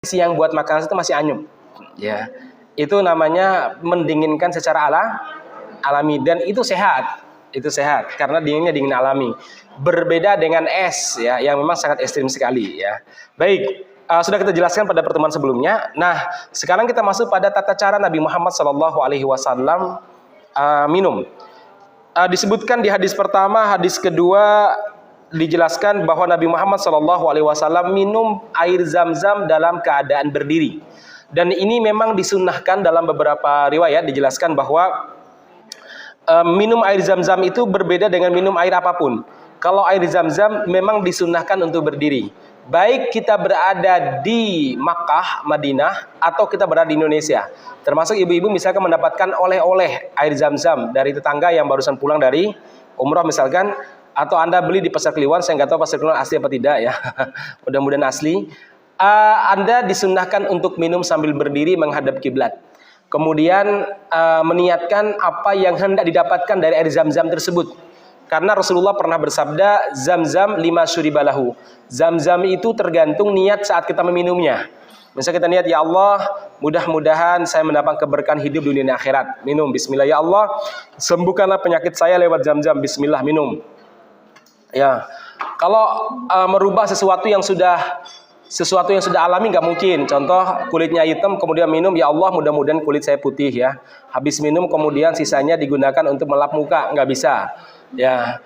yang buat makanan itu masih anyep. Ya. Itu namanya mendinginkan secara alami dan itu sehat. Itu sehat karena dinginnya dingin alami. Berbeda dengan es ya yang memang sangat ekstrim sekali ya. Baik, sudah kita jelaskan pada pertemuan sebelumnya. Nah, sekarang kita masuk pada tata cara Nabi Muhammad SAW minum. Disebutkan di hadis pertama, hadis kedua dijelaskan bahwa Nabi Muhammad SAW minum air zam-zam dalam keadaan berdiri. Dan ini memang disunnahkan dalam beberapa riwayat dijelaskan bahwa minum air zam-zam itu berbeda dengan minum air apapun. Kalau air zam-zam memang disunnahkan untuk berdiri. Baik kita berada di Makkah, Madinah, atau kita berada di Indonesia. Termasuk ibu-ibu misalkan mendapatkan oleh-oleh air zam-zam dari tetangga yang barusan pulang dari umrah misalkan. Atau Anda beli di pasar Kliwon, saya nggak tahu pasar Kliwon asli apa tidak ya. Mudah-mudahan asli. Anda disunnahkan untuk minum sambil berdiri menghadap kiblat. Kemudian meniatkan apa yang hendak didapatkan dari air zam-zam tersebut. Karena Rasulullah pernah bersabda, zam-zam lima syuribalahu. Zam-zam itu tergantung niat saat kita meminumnya. Misalnya kita niat, ya Allah, mudah-mudahan saya mendapat keberkahan hidup dunia dan akhirat. Minum, bismillah. Ya Allah, sembuhkanlah penyakit saya lewat zam-zam. Bismillah, minum. Ya, kalau merubah sesuatu yang sudah alami nggak mungkin. Contoh kulitnya hitam kemudian minum, ya Allah mudah-mudahan kulit saya putih ya. Habis minum kemudian sisanya digunakan untuk melap muka, nggak bisa. Ya,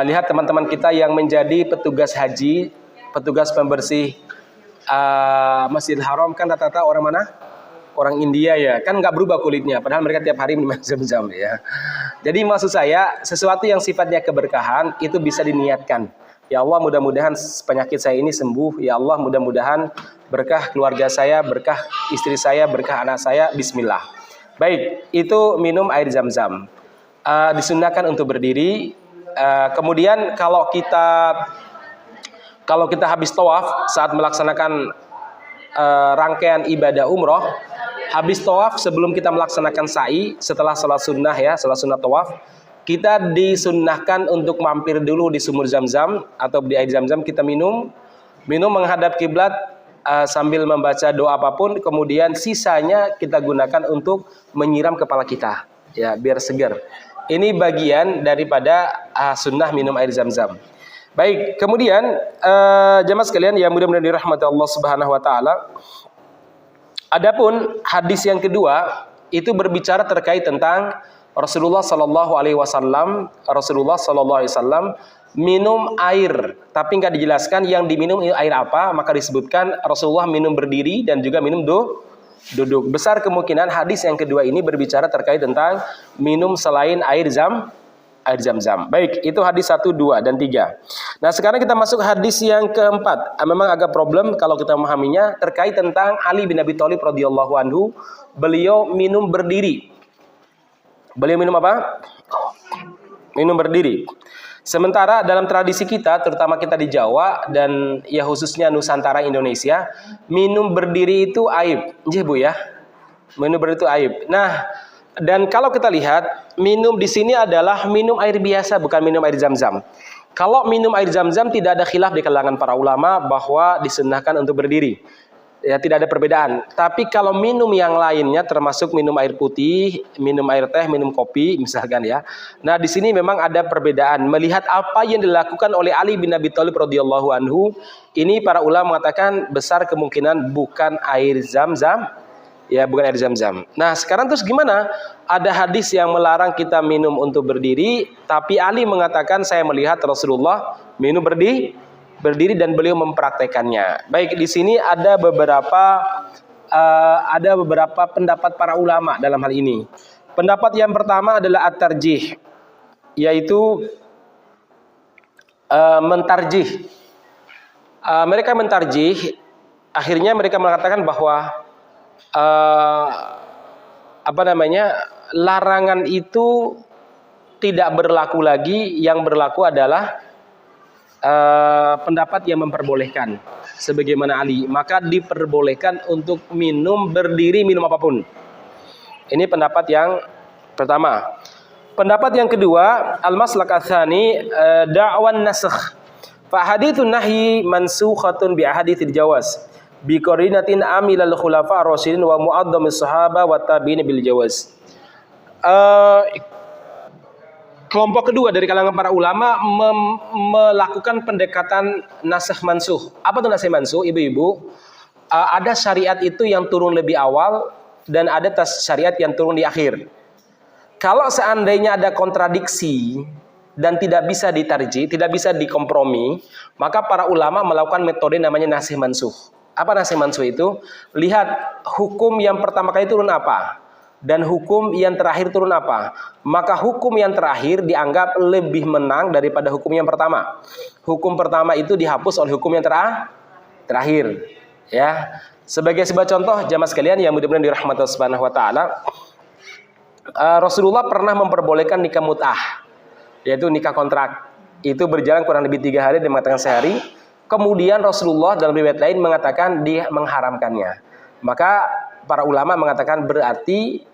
lihat teman-teman kita yang menjadi petugas haji, petugas pembersih Masjidil Haram kan rata-rata orang mana? Orang India ya, kan nggak berubah kulitnya, padahal mereka tiap hari minum zam-zam ya. Jadi maksud saya, sesuatu yang sifatnya keberkahan itu bisa diniatkan. Ya Allah mudah-mudahan penyakit saya ini sembuh. Ya Allah mudah-mudahan berkah keluarga saya, berkah istri saya, berkah anak saya. Bismillah. Baik, itu minum air zam-zam. Disunnahkan untuk berdiri. Kemudian kalau kita habis tawaf saat melaksanakan rangkaian ibadah umroh, habis tawaf sebelum kita melaksanakan sa'i, setelah salat sunnah ya, salat sunnah tawaf, kita disunnahkan untuk mampir dulu di sumur zam-zam atau di air zam-zam, kita minum menghadap kiblat sambil membaca doa apapun, kemudian sisanya kita gunakan untuk menyiram kepala kita ya, biar segar. Ini bagian daripada sunnah minum air zam-zam. Baik, kemudian jemaah sekalian yang mudah-mudahan dirahmati Allah Subhanahu wa taala. Adapun hadis yang kedua itu berbicara terkait tentang Rasulullah sallallahu alaihi wasallam minum air, tapi nggak dijelaskan yang diminum air apa, maka disebutkan Rasulullah minum berdiri dan juga minum duduk. Besar kemungkinan hadis yang kedua ini berbicara terkait tentang minum selain air zam-zam. Baik, itu hadis 1, 2, dan 3. Nah, sekarang kita masuk hadis yang keempat. Memang agak problem kalau kita memahaminya terkait tentang Ali bin Abi Thalib radhiyallahu anhu. Beliau minum berdiri. Beliau minum apa? Minum berdiri. Sementara dalam tradisi kita, terutama kita di Jawa dan ya khususnya Nusantara Indonesia, minum berdiri itu aib. Nggih, Bu ya. Minum berdiri itu aib. Nah, dan kalau kita lihat, minum di sini adalah minum air biasa, bukan minum air zam-zam. Kalau minum air zam-zam tidak ada khilaf di kalangan para ulama bahwa disunnahkan untuk berdiri. Ya, tidak ada perbedaan. Tapi kalau minum yang lainnya termasuk minum air putih, minum air teh, minum kopi misalkan ya. Nah, di sini memang ada perbedaan. Melihat apa yang dilakukan oleh Ali bin Abi Thalib radhiyallahu anhu, ini para ulama mengatakan besar kemungkinan bukan air zam-zam. Ya, bukan air zam-zam. Nah, sekarang terus gimana? Ada hadis yang melarang kita minum untuk berdiri, tapi Ali mengatakan saya melihat Rasulullah minum berdiri dan beliau mempraktekannya. Baik, di sini ada beberapa pendapat para ulama dalam hal ini. Pendapat yang pertama adalah at-tarjih, yaitu mentarjih. Mereka mentarjih, akhirnya mereka mengatakan bahwa larangan itu tidak berlaku lagi, yang berlaku adalah pendapat yang memperbolehkan sebagaimana Ali, maka diperbolehkan untuk minum berdiri, minum apapun. Ini pendapat yang pertama. Pendapat yang kedua, al-maslak ats-tsani da'wan nasakh. Fa haditsun nahyi mansukhatun bi ahaditsil jawaz. bi qarinatin amilal khulafa ar-rasyidin wa mu'addamis sahaba wa tabi'in bil jawaz. Kelompok kedua dari kalangan para ulama melakukan pendekatan nasikh mansuh. Apa itu nasikh mansuh, ibu-ibu? Ada syariat itu yang turun lebih awal dan ada syariat yang turun di akhir. Kalau seandainya ada kontradiksi dan tidak bisa ditarji, tidak bisa dikompromi, maka para ulama melakukan metode namanya nasikh mansuh. Apa nasikh mansuh itu? Lihat hukum yang pertama kali turun apa dan hukum yang terakhir turun apa. Maka hukum yang terakhir dianggap lebih menang daripada hukum yang pertama. Hukum pertama itu dihapus oleh hukum yang terakhir. Ya, sebagai sebuah contoh jamaah sekalian yang mudah-mudahan dirahmati Allah Subhanahu wa taala, Rasulullah pernah memperbolehkan nikah mut'ah, yaitu nikah kontrak. Itu berjalan kurang lebih 3 hari dan mengatakan sehari. Kemudian Rasulullah dalam riwayat lain mengatakan dia mengharamkannya. Maka para ulama mengatakan berarti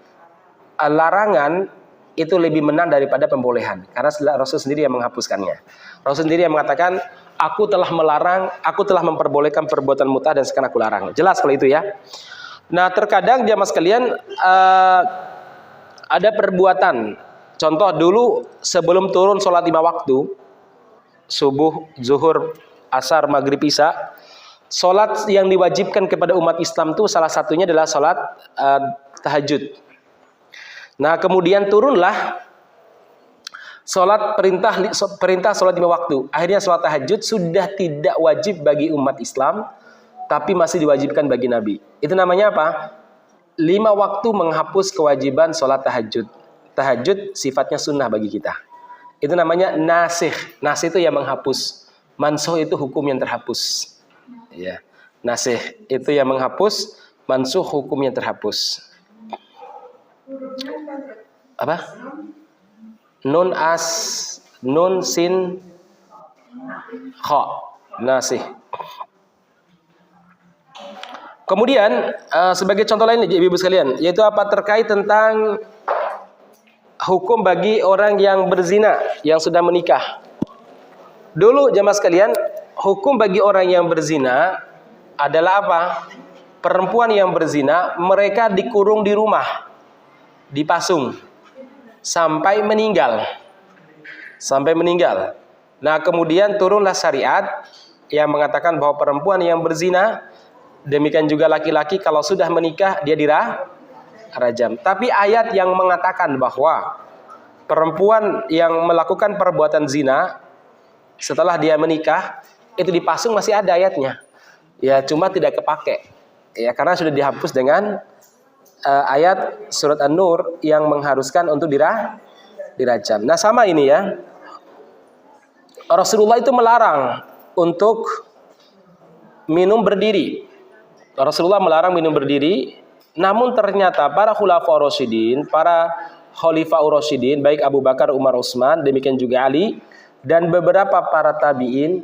larangan itu lebih menang daripada pembolehan, karena Rasul sendiri yang menghapuskannya. Rasul sendiri yang mengatakan, aku telah melarang, aku telah memperbolehkan perbuatan mut'ah dan sekarang aku larang. Jelas kalau itu ya. Nah, terkadang jamaah sekalian ada perbuatan. Contoh dulu sebelum turun sholat 5 waktu, subuh, zuhur, asar, maghrib, isya, sholat yang diwajibkan kepada umat Islam itu salah satunya adalah sholat tahajud. Nah, kemudian turunlah perintah sholat 5 waktu. Akhirnya sholat tahajud sudah tidak wajib bagi umat Islam, tapi masih diwajibkan bagi Nabi. Itu namanya apa? 5 waktu menghapus kewajiban sholat tahajud. Tahajud sifatnya sunnah bagi kita. Itu namanya nasikh. Nasikh itu yang menghapus. Mansuh itu hukum yang terhapus. Ya. Nasikh itu yang menghapus, mansuh hukum yang terhapus. Apa? Nun sin kha, nasikh. Kemudian sebagai contoh lain ibu-ibu sekalian, yaitu apa, terkait tentang hukum bagi orang yang berzina, yang sudah menikah. Dulu jamaah sekalian, hukum bagi orang yang berzina adalah apa? Perempuan yang berzina mereka dikurung di rumah, dipasung sampai meninggal. Nah, kemudian turunlah syariat yang mengatakan bahwa perempuan yang berzina, demikian juga laki-laki, kalau sudah menikah dia dirajam. Tapi ayat yang mengatakan bahwa perempuan yang melakukan perbuatan zina setelah dia menikah itu dipasung masih ada ayatnya. Ya, cuma tidak kepake. Ya, karena sudah dihapus dengan ayat surat An-Nur yang mengharuskan untuk dirajam. Nah, sama ini ya. Rasulullah itu melarang untuk minum berdiri. Rasulullah melarang minum berdiri, namun ternyata para khulafaur rasyidin, para khalifahur rasyidin, baik Abu Bakar, Umar, Utsman, demikian juga Ali dan beberapa para tabi'in.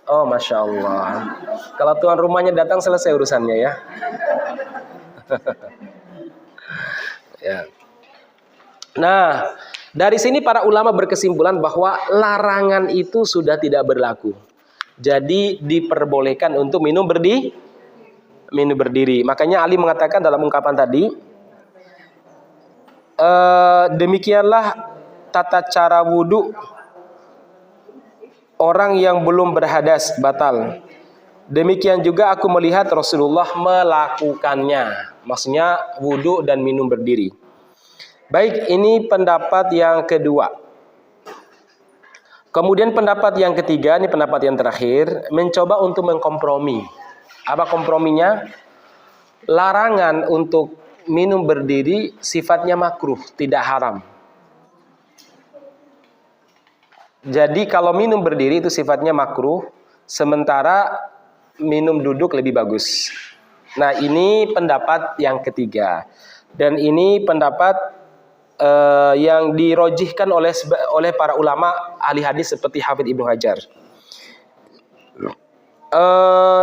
Oh, Masya Allah. Kalau tuan rumahnya datang selesai urusannya ya. Ya. Nah, dari sini para ulama berkesimpulan bahwa larangan itu sudah tidak berlaku. Jadi diperbolehkan untuk minum berdiri. Makanya Ali mengatakan dalam ungkapan tadi, demikianlah tata cara wudhu orang yang belum berhadas batal. Demikian juga aku melihat Rasulullah melakukannya. Maksudnya wudhu dan minum berdiri. Baik, ini pendapat yang kedua. Kemudian pendapat yang ketiga, ini pendapat yang terakhir, mencoba untuk mengkompromi. Apa komprominya? Larangan untuk minum berdiri sifatnya makruh, tidak haram. Jadi kalau minum berdiri itu sifatnya makruh, sementara minum duduk lebih bagus. Nah, ini pendapat yang ketiga. Dan ini pendapat yang dirojihkan oleh para ulama ahli hadis seperti Hafidz Ibnu Hajar.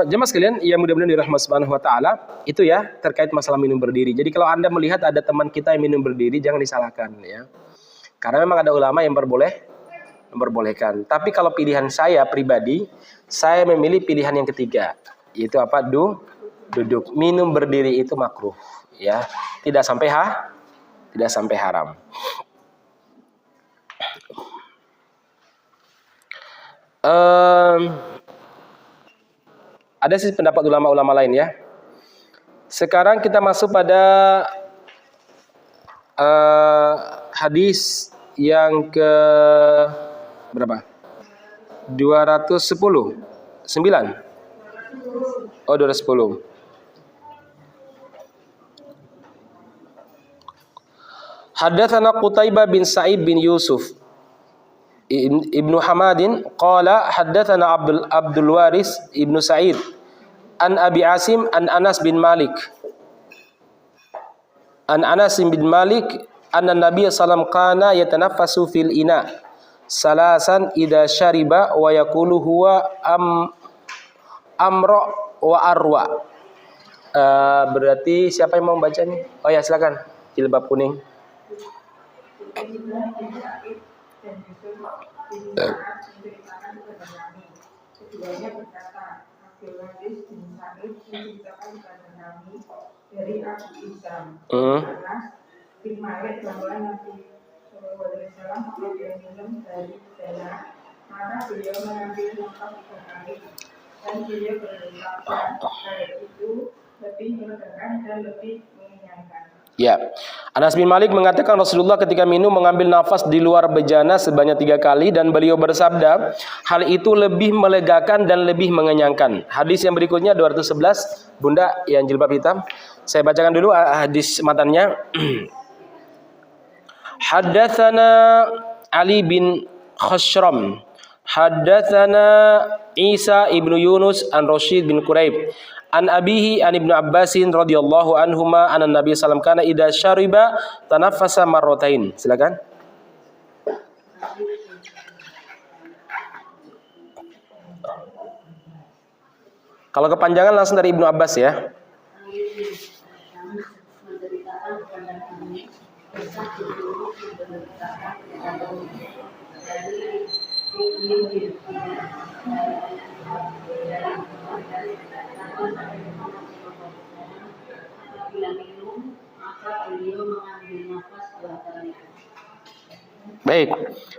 Jemaah sekalian, ya mudah-mudahan dirahmati Subhanahu wa taala, itu ya terkait masalah minum berdiri. Jadi kalau Anda melihat ada teman kita yang minum berdiri, jangan disalahkan ya. Karena memang ada ulama yang memperbolehkan. Tapi kalau pilihan saya pribadi, saya memilih pilihan yang ketiga, yaitu apa? duduk. Minum berdiri itu makruh, ya. Tidak sampai haram. Ada sih pendapat ulama-ulama lain ya. Sekarang kita masuk pada hadis yang ke berapa? 210. 9. Oh, 210. Haddatsana Qutaibah bin Sa'id bin Yusuf Ibnu Hamadin qala haddatsana Abdul Waris Ibnu Sa'id an Abi Asim an Anas bin Malik anna Nabi sallallahu kana yatanaffasu fil ina salasan idza syariba wa yaqulu huwa amra wa arwa. Berarti siapa yang mau baca nih? Oh ya, silakan. Jilbab kuning. Keduanya berkata, Abdul Waris bin Sa'id menceritakan kepada kami dari Abu Isam, Anas bin Malik bahwa Nabi SAW apabila minum dari dana, maka beliau mengambil nafas 3 kali dan beliau berkata, hal itu lebih melegakan dan lebih mengenyangkan. Ya, Anas bin Malik mengatakan Rasulullah ketika minum mengambil nafas di luar bejana sebanyak 3 kali dan beliau bersabda, hal itu lebih melegakan dan lebih mengenyangkan. Hadis yang berikutnya 211, Bunda yang jilbab hitam. Saya bacakan dulu hadis matannya. Haddatsana Ali bin Khashram, haddatsana Isa ibnu Yunus an Rashid bin Quraib. An abihi an Ibnu Abbasin radhiyallahu anhuma anna Nabi sallallahu alaihi wasallam kana idza syariba tanaffasa marratain. Silakan. Kalau kepanjangan langsung dari Ibnu Abbas ya. Baik,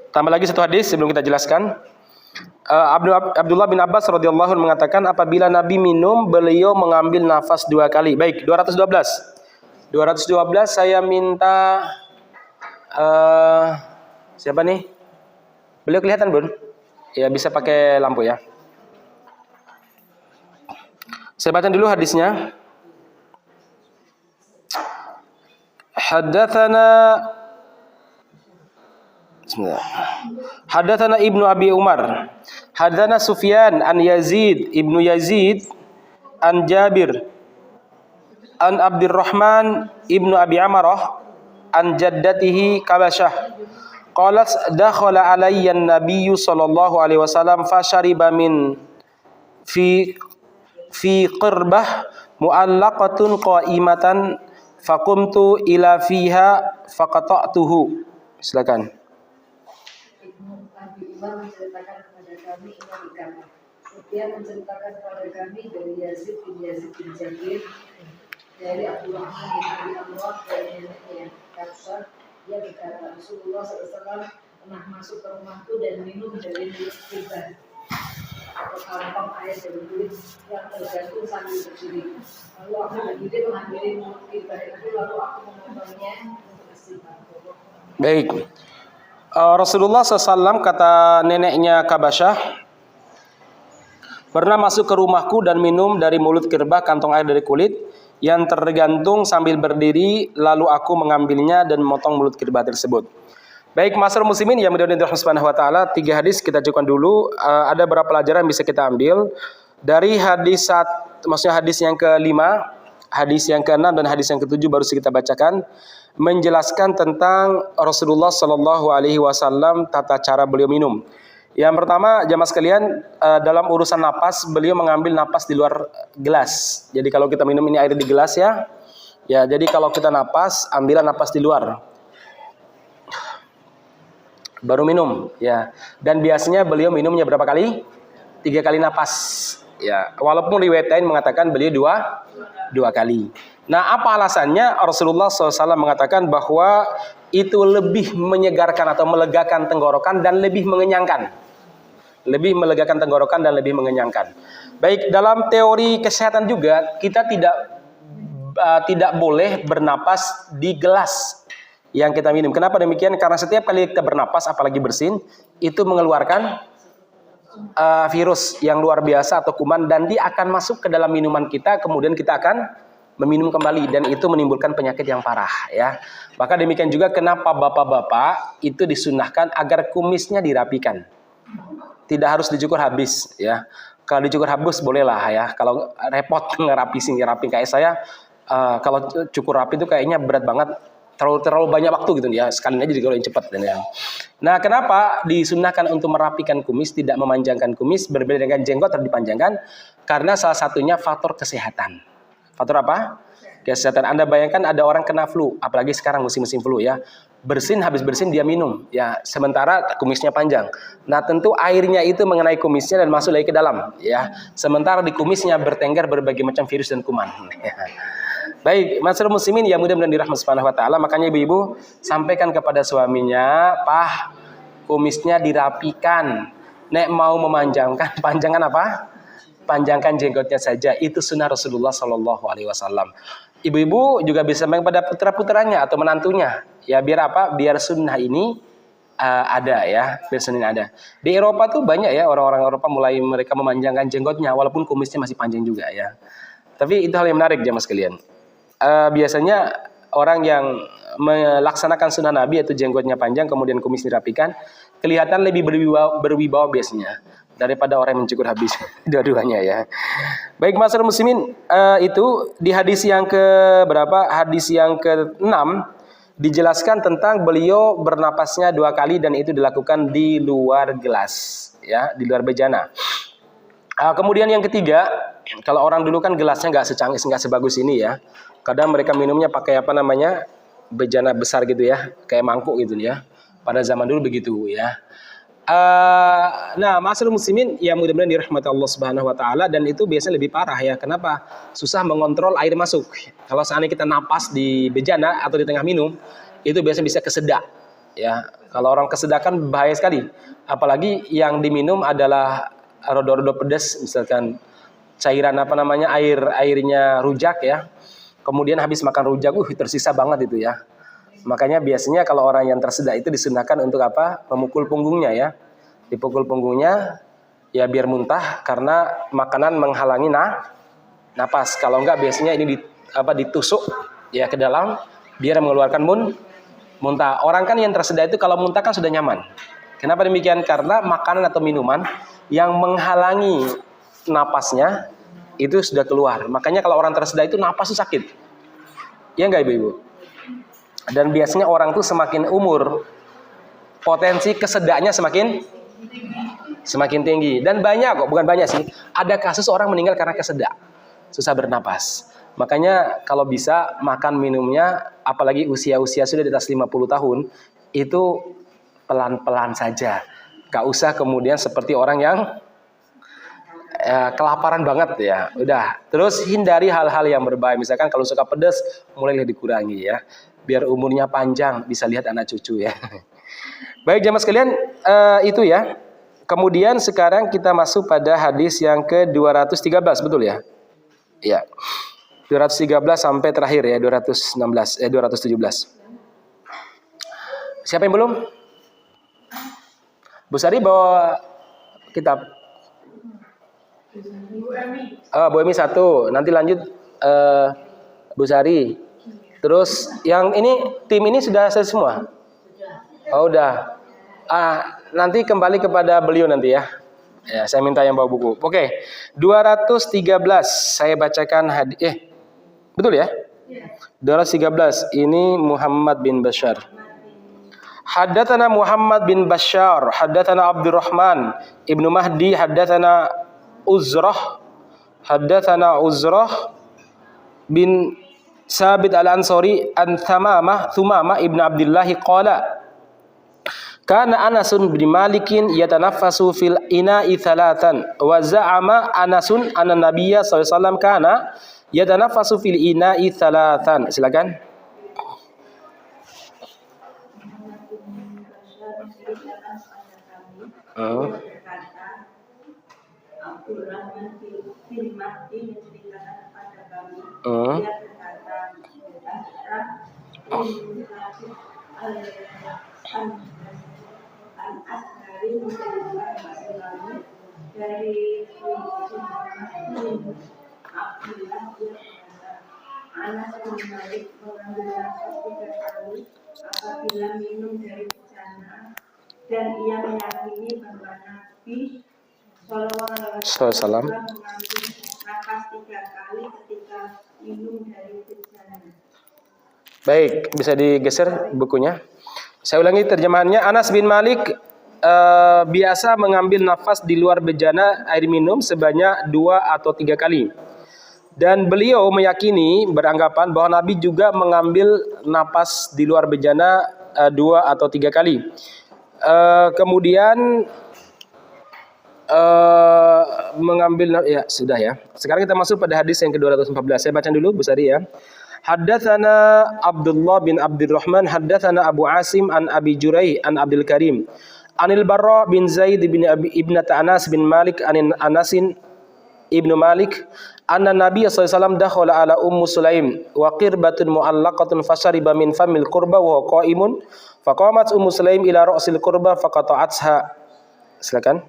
tambah lagi satu hadis sebelum kita jelaskan. Abdullah bin Abbas radhiyallahu anhu mengatakan apabila Nabi minum beliau mengambil nafas 2 kali. Baik, 212 saya minta siapa nih? Beliau kelihatan, Bun? Ya, bisa pakai lampu ya. Saya baca dulu hadisnya. Haddatsana Ibnu Abi Umar. Haddatsana Sufyan an Yazid Ibnu Yazid an Jabir an Abdurrahman Ibnu Abi Amarah an jaddatihi Kabasyah. Qalat dakhala alayya an-nabiy sallallahu alaihi wasallam fashariba min fi qirbah mu'allaqatun qa'imatan faqumtu ila fiha faqata'tuhu. Silakan. Ibnu Abi Umar menceritakan kepada kami ini berkata, dia menceritakan kepada kami dari Yazid bin Jabir, dari Abdurrahman bin Abi Amrah, dari neneknya Kabsah. Dia berkata, Rasulullah SAW pernah masuk ke rumahku dan minum dari milik pribadi atau kantong air dari kulit yang tergantung sambil berdiri. Lalu aku berdiri mengambil mulut pribadi itu, lalu aku memotongnya untuk istighfar. Baik. Rasulullah SAW kata neneknya Kabasyah pernah masuk ke rumahku dan minum dari mulut kerbah kantong air dari kulit yang tergantung sambil berdiri, lalu aku mengambilnya dan memotong mulut kerbah tersebut. Baik, masyarakat muslimin yang mudah-mudahan Allah Subhanahu wa taala, 3 hadis kita cukupkan dulu. Ada beberapa pelajaran yang bisa kita ambil dari hadis maksudnya hadis yang ke-5, hadis yang ke-6 dan hadis yang ke-7 baru kita bacakan, menjelaskan tentang Rasulullah sallallahu alaihi wasallam tata cara beliau minum. Yang pertama, jamaah sekalian, dalam urusan napas, beliau mengambil napas di luar gelas. Jadi kalau kita minum ini air di gelas ya. Ya, jadi kalau kita napas, ambillah napas di luar. Baru minum, ya. Dan biasanya beliau minumnya berapa kali? 3 kali napas. Ya, walaupun riwayat lain mengatakan beliau dua kali. Nah, apa alasannya? Rasulullah SAW mengatakan bahwa itu lebih menyegarkan atau melegakan tenggorokan dan lebih mengenyangkan. Lebih melegakan tenggorokan dan lebih mengenyangkan. Baik, dalam teori kesehatan juga kita tidak boleh bernapas di gelas yang kita minum. Kenapa demikian? Karena setiap kali kita bernapas, apalagi bersin, itu mengeluarkan virus yang luar biasa atau kuman, dan dia akan masuk ke dalam minuman kita, kemudian kita akan meminum kembali, dan itu menimbulkan penyakit yang parah, ya. Maka demikian juga kenapa bapak-bapak itu disunahkan agar kumisnya dirapikan. Tidak harus dicukur habis, ya. Kalau dicukur habis bolehlah, ya. Kalau repot ngerapi kayak saya, kalau cukur rapi itu kayaknya berat banget, terlalu banyak waktu gitu ya. Sekalian aja digoreng cepat, ya. Nah, kenapa disunahkan untuk merapikan kumis, tidak memanjangkan kumis, berbeda dengan jenggot harus dipanjangkan? Karena salah satunya faktor kesehatan. Faktor apa? Kesehatan. Anda bayangkan ada orang kena flu, apalagi sekarang musim-musim flu, ya. Habis bersin dia minum, ya. Sementara kumisnya panjang. Nah, tentu airnya itu mengenai kumisnya dan masuk lagi ke dalam, ya. Sementara di kumisnya bertengger berbagai macam virus dan kuman. Ya. Baik, masyarakat muslimin yang mudah-mudahan dirahmati Subhanahu wa taala, makanya ibu-ibu sampaikan kepada suaminya, "Pah, kumisnya dirapikan. Nek mau memanjangkan, panjangkan apa? Panjangkan jenggotnya saja." Itu sunnah Rasulullah Shallallahu alaihi wasallam. Ibu-ibu juga bisa sampaikan pada putra-putranya atau menantunya. Ya, biar apa? Biar sunnah ini ada, ya. Biar sunnah ini ada. Di Eropa tuh banyak, ya, orang-orang Eropa mulai mereka memanjangkan jenggotnya walaupun kumisnya masih panjang juga, ya. Tapi itu hal yang menarik, jemaah sekalian. Biasanya orang yang melaksanakan sunnah Nabi, yaitu jenggotnya panjang kemudian kumis dirapikan, kelihatan lebih berwibawa biasanya daripada orang yang mencukur habis. Dua-duanya, ya. Baik, masyarakat muslimin, itu di hadis yang ke berapa? Hadis yang ke-6 dijelaskan tentang beliau bernapasnya 2 kali dan itu dilakukan di luar gelas, ya, di luar bejana. Kemudian yang ketiga, kalau orang dulu kan gelasnya nggak secanggih, nggak sebagus ini, ya. Kadang mereka minumnya pakai apa namanya, bejana besar gitu, ya, kayak mangkuk gitu, ya. Pada zaman dulu begitu, ya. Nah, masyarakat muslimin yang mudah-mudahan dirahmati Allah Subhanahu wa taala, dan itu biasanya lebih parah, ya. Kenapa? Susah mengontrol air masuk. Kalau seandainya kita napas di bejana atau di tengah minum, itu biasanya bisa kesedak, ya. Kalau orang kesedakan bahaya sekali. Apalagi yang diminum adalah rodo-rodo pedas, misalkan cairan apa namanya, airnya rujak, ya. Kemudian habis makan rujak, tersisa banget itu, ya. Makanya biasanya kalau orang yang tersedak itu disunahkan untuk apa? Memukul punggungnya, ya. Dipukul punggungnya, ya, biar muntah karena makanan menghalangi napas. Kalau enggak biasanya ini ditusuk, ya, ke dalam biar mengeluarkan muntah. Orang kan yang tersedak itu kalau muntah kan sudah nyaman. Kenapa demikian? Karena makanan atau minuman yang menghalangi napasnya itu sudah keluar. Makanya kalau orang tersedak itu napas itu sakit. Ya enggak, ibu-ibu? Dan biasanya orang tuh semakin umur, potensi kesedaknya semakin tinggi. Dan banyak kok, bukan banyak sih, ada kasus orang meninggal karena kesedak, susah bernapas. Makanya kalau bisa makan minumnya, apalagi usia-usia sudah di atas 50 tahun, itu pelan-pelan saja. Gak usah kemudian seperti orang yang kelaparan banget, ya. Udah, terus hindari hal-hal yang berbahaya. Misalkan kalau suka pedas, mulai dikurangi, ya. Biar umurnya panjang, bisa lihat anak cucu, ya. Baik, jamaah sekalian, itu, ya. Kemudian sekarang kita masuk pada hadis yang ke-213, betul, ya? Ya. 213 sampai terakhir, ya, 217. Siapa yang belum? Bu Sari bawa kitab. Bu Emi 1. Nanti lanjut Bu Sari. Terus yang ini, tim ini sudah selesai semua? Oh, udah. Nanti kembali kepada beliau nanti, ya. Ya, saya minta yang bawa buku. Oke. 213 saya bacakan hadis. Betul, ya? 213. Ini Muhammad bin Bashar. Haddatsana Muhammad bin Bashar, haddatsana Abdurrahman Ibnu Mahdi, haddatsana Uzrah bin Sabit al-Ansari an Thumamah ibn Abdullah qala Kana Anasun bin Malikin yatanaffasu fil ina'i thalathan wa za'ama Anasun anna Nabiyya sallallahu alaihi wasallam kana yatanaffasu fil ina'i thalathan. Silakan. Abdurrahman bin Mahdi menceritakan kepada kami, dia berkata, Al-Ash'ari menceritakan kepada kami dari Abdullah bin Anas bin Malik mengambil nafas 3 kali apabila minum dari bejana, dan ia meyakini bahwa Nabi Salam. mengambil nafas 3 kali ketika minum dari bejana. Baik, bisa digeser bukunya. Saya ulangi terjemahannya. Anas bin Malik biasa mengambil nafas di luar bejana air minum sebanyak 2 atau 3 kali. Dan beliau meyakini, beranggapan bahwa Nabi juga mengambil napas di luar bejana 2 atau 3 kali. Kemudian mengambil, ya sudah ya. Sekarang kita masuk pada hadis yang ke-214. Saya baca dulu Bu Sari ya. Haddatsana Abdullah bin Abdurrahman haddatsana Abu Asim an Abi Juraih an Abdul Karim Anil Barra bin Zaid bin Ibnat Anas bin Malik anin Anasin Ibnu Malik anna Nabi sallallahu alaihi wasallam dakhala ala Ummu Sulaim wa qirbatun mu'allaqatun fashariba min famil qurba wa huwa qa'imun faqamat Ummu Sulaim ila ra'sil qurba faqata'atha. Silakan.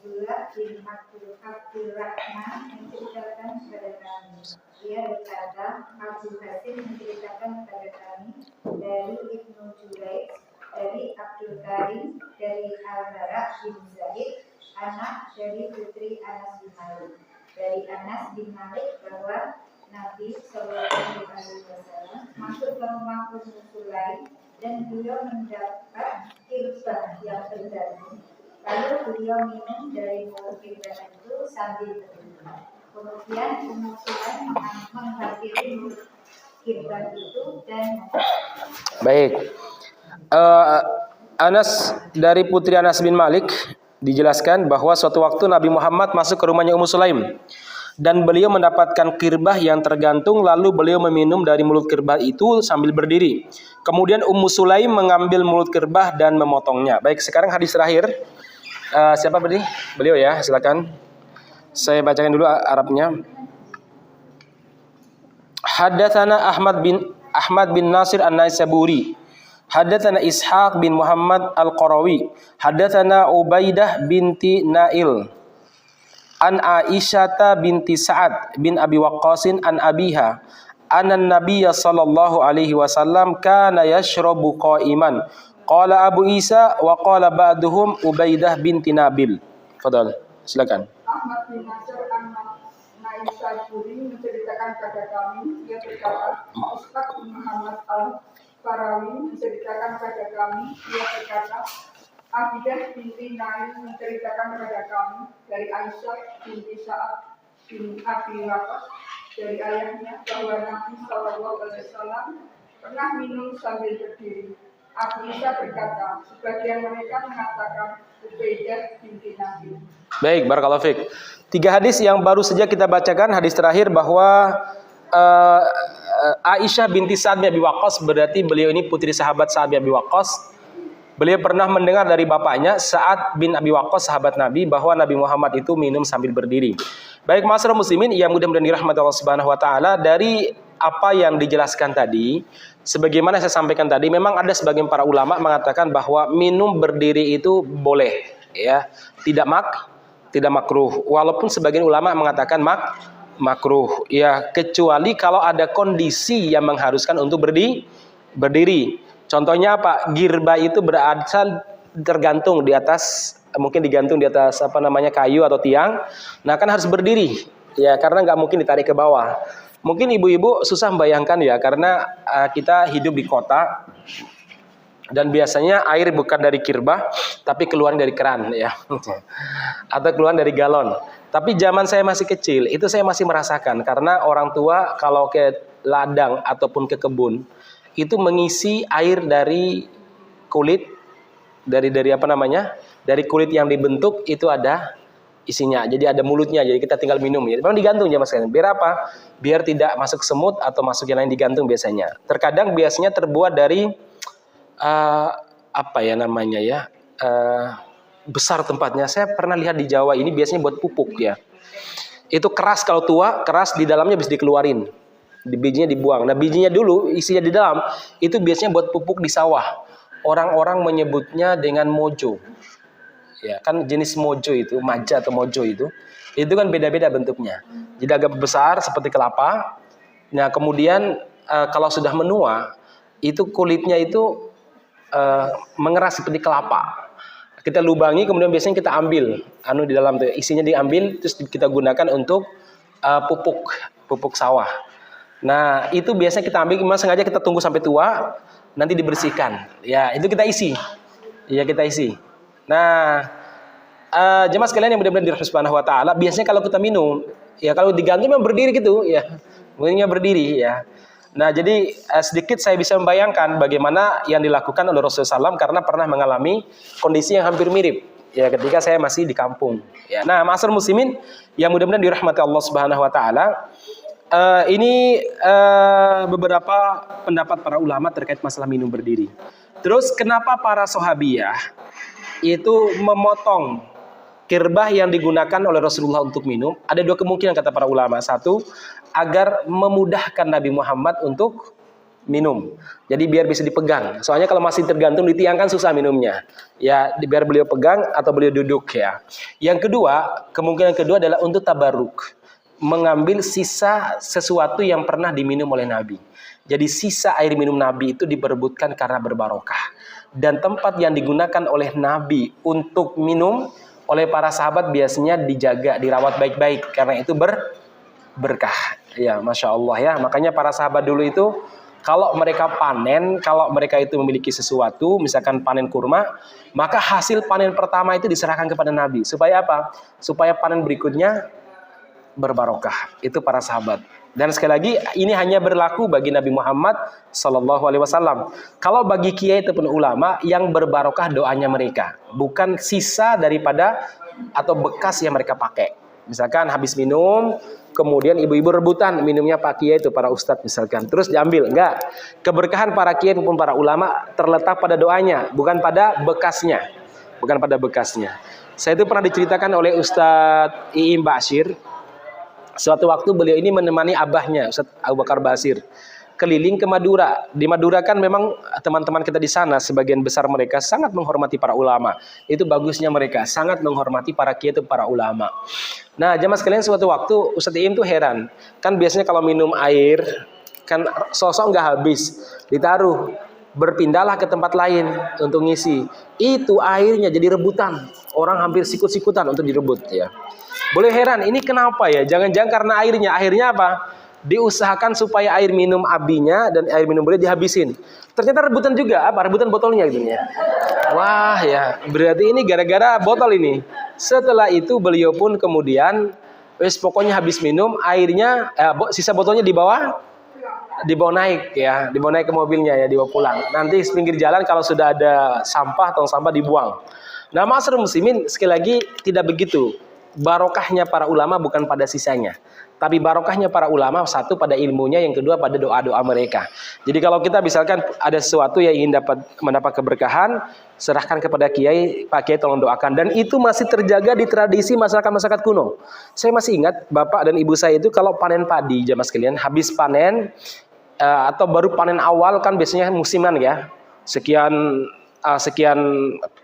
Abdullah bin Abdurrahman menceritakan kepada kami. Dia berkata, Abu Hasim menceritakan kepada kami dari Ibnu Juraij, dari Abdul Karim, dari Al-Bara bin Zaid, anak dari putri Anas bin Malik. Dari Anas bin Malik bahwa Nabi Shallallahu Alaihi Wasallam masuk ke rumah Ummu Sulaim dan beliau mendapat kirbah yang tergantung. Lalu beliau minum dari mulut kirbah itu sambil berdiri. Kemudian Ummu Sulaim menghampiri mulut kirbah itu dan Baik. Anas dari putri Anas bin Malik dijelaskan bahwa suatu waktu Nabi Muhammad masuk ke rumahnya Ummu Sulaim dan beliau mendapatkan kirbah yang tergantung, lalu beliau meminum dari mulut kirbah itu sambil berdiri. Kemudian Ummu Sulaim mengambil mulut kirbah dan memotongnya. Baik, sekarang hadis terakhir. Siapa berdiri? Beliau ya, silakan. Saya bacakan dulu Arabnya. Haddatsana Ahmad bin Nasir An-Naisaburi. Haddatsana Ishaq bin Muhammad Al-Qarawi. Haddatsana Ubaidah binti Nail. An Aisyata binti Sa'ad bin Abi Waqqasin an abiha. Anna Nabiyya sallallahu alaihi wasallam kana yashrabu qa'iman. Qala Abu Isa wa qala ba'duhum Ubaidah binti Nabil. Fadal, silakan. Ahmad bin Nasr An-Naisaburi menceritakan kepada kami, dia berkata, Ishaq bin Muhammad Al-Farawi menceritakan kepada kami, dia berkata, Abidah binti Nail menceritakan kepada kami dari Aisyah binti Sa'ad bin Abi Waqqas dari ayahnya bahwa Nabi Shallallahu Alaihi Wasallam pernah minum sambil berdiri. Abu Isa berkata, sebagian mereka mengatakan Ubaidah binti Nabil. Baik, barakallahu fiik. 3 hadis yang baru saja kita bacakan. Hadis terakhir bahwa Aisyah binti Sa'ad bin Abi Waqqas, berarti beliau ini putri sahabat Sa'ad bin Abi Waqqas. Beliau pernah mendengar dari bapaknya Sa'ad bin Abi Waqqas, sahabat Nabi, bahwa Nabi Muhammad itu minum sambil berdiri. Baik, masyarakat muslimin yang mudah-mudahan dirahmati Allah Subhanahu wa taala, dari apa yang dijelaskan tadi, sebagaimana saya sampaikan tadi, memang ada sebagian para ulama mengatakan bahwa minum berdiri itu boleh, ya, tidak makruh. Walaupun sebagian ulama mengatakan makruh, ya, kecuali kalau ada kondisi yang mengharuskan untuk berdiri. Contohnya apa? Girba itu berasal tergantung di atas, mungkin digantung di atas kayu atau tiang. Nah, kan harus berdiri, ya, karena nggak mungkin ditarik ke bawah. Mungkin ibu-ibu susah membayangkan ya, karena kita hidup di kota dan biasanya air bukan dari kirbah, tapi keluar dari keran, ya, atau keluar dari galon. Tapi zaman saya masih kecil, itu saya masih merasakan, karena orang tua kalau ke ladang ataupun ke kebun itu mengisi air dari kulit dari apa namanya? Dari kulit yang dibentuk itu ada isinya. Jadi ada mulutnya. Jadi kita tinggal minum ya. Memang digantung ya Mas kalian. Biar apa? Biar tidak masuk semut atau masuk yang lain, digantung biasanya. Terkadang biasanya terbuat dari apa ya namanya ya? Besar tempatnya. Saya pernah lihat di Jawa ini biasanya buat pupuk ya. Itu keras, kalau tua, keras, di dalamnya bisa dikeluarin. Bijinya dibuang. Nah, bijinya dulu isinya di dalam itu biasanya buat pupuk di sawah. Orang-orang menyebutnya dengan mojo. Ya, kan jenis mojo itu, maja atau mojo itu kan beda-beda bentuknya. Jadi agak besar seperti kelapa. Nah, kemudian kalau sudah menua, itu kulitnya itu mengeras seperti kelapa. Kita lubangi, kemudian biasanya kita ambil di dalam tuh, isinya diambil, terus kita gunakan untuk pupuk sawah. Nah, itu biasanya kita ambil, memang sengaja kita tunggu sampai tua, nanti dibersihkan. Ya, itu kita isi. Ya, kita isi. Nah, jemaah sekalian yang mudah-mudahan dirahmati Subhanahu wa taala, biasanya kalau kita minum, ya kalau digantung memang berdiri gitu, ya. Mulutnya berdiri, ya. Nah, jadi sedikit saya bisa membayangkan bagaimana yang dilakukan oleh Rasulullah SAW karena pernah mengalami kondisi yang hampir mirip. Ya, ketika saya masih di kampung. Ya, nah, ma'asyiral muslimin yang mudah-mudahan dirahmati Allah Subhanahu wa taala, ini beberapa pendapat para ulama terkait masalah minum berdiri. Terus kenapa para sahabiyah itu memotong kirbah yang digunakan oleh Rasulullah untuk minum? Ada dua kemungkinan kata para ulama. Satu, agar memudahkan Nabi Muhammad untuk minum. Jadi biar bisa dipegang. Soalnya kalau masih tergantung di tiang kan susah minumnya. Ya, biar beliau pegang atau beliau duduk ya. Yang kedua, kemungkinan kedua adalah untuk tabarruk. Mengambil sisa sesuatu yang pernah diminum oleh Nabi. Jadi sisa air minum Nabi itu diperebutkan karena berbarokah. Dan tempat yang digunakan oleh Nabi untuk minum oleh para sahabat biasanya dijaga, dirawat baik-baik. Karena itu berkah. Ya, Masya Allah ya. Makanya para sahabat dulu itu kalau mereka panen, kalau mereka itu memiliki sesuatu, misalkan panen kurma, maka hasil panen pertama itu diserahkan kepada Nabi. Supaya apa? Supaya panen berikutnya berbarokah. Itu para sahabat. Dan sekali lagi ini hanya berlaku bagi Nabi Muhammad SAW. Kalau bagi kiai ataupun ulama, yang berbarokah doanya mereka, bukan sisa daripada atau bekas yang mereka pakai. Misalkan habis minum, kemudian ibu-ibu rebutan minumnya Pak Kiai itu, para ustadz misalkan, terus diambil. Enggak. Keberkahan para kiai maupun para ulama terletak pada doanya, bukan pada bekasnya. Bukan pada bekasnya. Saya itu pernah diceritakan oleh Ustadz Iim Bashir. Suatu waktu beliau ini menemani abahnya, Ustadz Abu Bakar Basir, keliling ke Madura. Di Madura kan memang teman-teman kita di sana, sebagian besar mereka sangat menghormati para ulama. Itu bagusnya mereka, sangat menghormati para kiai itu, para ulama. Nah, jamaah sekalian, suatu waktu Ustadz Iim tuh heran. Kan biasanya kalau minum air, kan sosok nggak habis, ditaruh. Berpindahlah ke tempat lain untuk ngisi. Itu airnya jadi rebutan. Orang hampir sikut-sikutan untuk direbut ya. Boleh heran, ini kenapa ya? Jangan-jangan karena airnya apa? Diusahakan supaya air minum abinya dan air minum boleh dihabisin. Ternyata rebutan juga, apa? Rebutan botolnya gitu ya. Wah ya, berarti ini gara-gara botol ini. Setelah itu beliau pun kemudian, pokoknya habis minum, airnya, sisa botolnya dibawa naik ya, dibawa naik ke mobilnya ya, dibawa pulang. Nanti pinggir jalan kalau sudah ada sampah, tong sampah dibuang. Nah, ma'asyiral muslimin, sekali lagi tidak begitu. Barokahnya para ulama bukan pada sisanya, tapi barokahnya para ulama satu pada ilmunya, yang kedua pada doa-doa mereka. Jadi kalau kita misalkan ada sesuatu yang ingin mendapat keberkahan, serahkan kepada kiai, Pak Kiai tolong doakan. Dan itu masih terjaga di tradisi masyarakat kuno. Saya masih ingat bapak dan ibu saya itu kalau panen padi, jamaah sekalian, habis panen atau baru panen awal kan biasanya musiman ya, sekian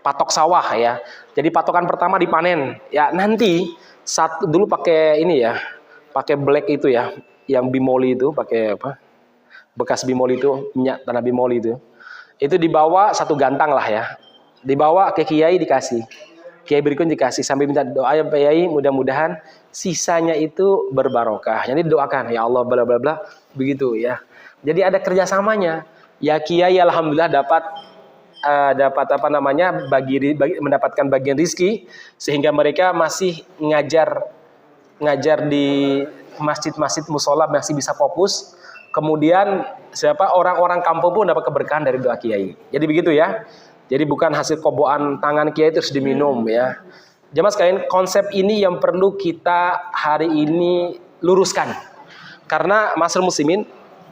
patok sawah ya. Jadi patokan pertama dipanen. Ya nanti dulu pakai ini ya, pakai black itu ya, yang bimoli itu, pakai apa? Bekas bimoli itu, minyak tanah bimoli itu. Itu dibawa satu gantang lah ya. Dibawa ke kiai, dikasih. Kiai berikutnya dikasih, sambil minta doa ya kiai, mudah-mudahan sisanya itu berbarokah. Jadi doakan ya Allah bla bla bla, begitu ya. Jadi ada kerjasamanya. Ya kiai alhamdulillah dapat apa namanya, mendapatkan bagian rizki, sehingga mereka masih ngajar di masjid-masjid musola, masih bisa fokus. Kemudian orang-orang kampung pun dapat keberkahan dari doa kiai. Jadi begitu ya. Jadi bukan hasil kobokan tangan kiai terus diminum ya. Jamaah sekalian, konsep ini yang perlu kita hari ini luruskan. Karena masyarakat muslimin,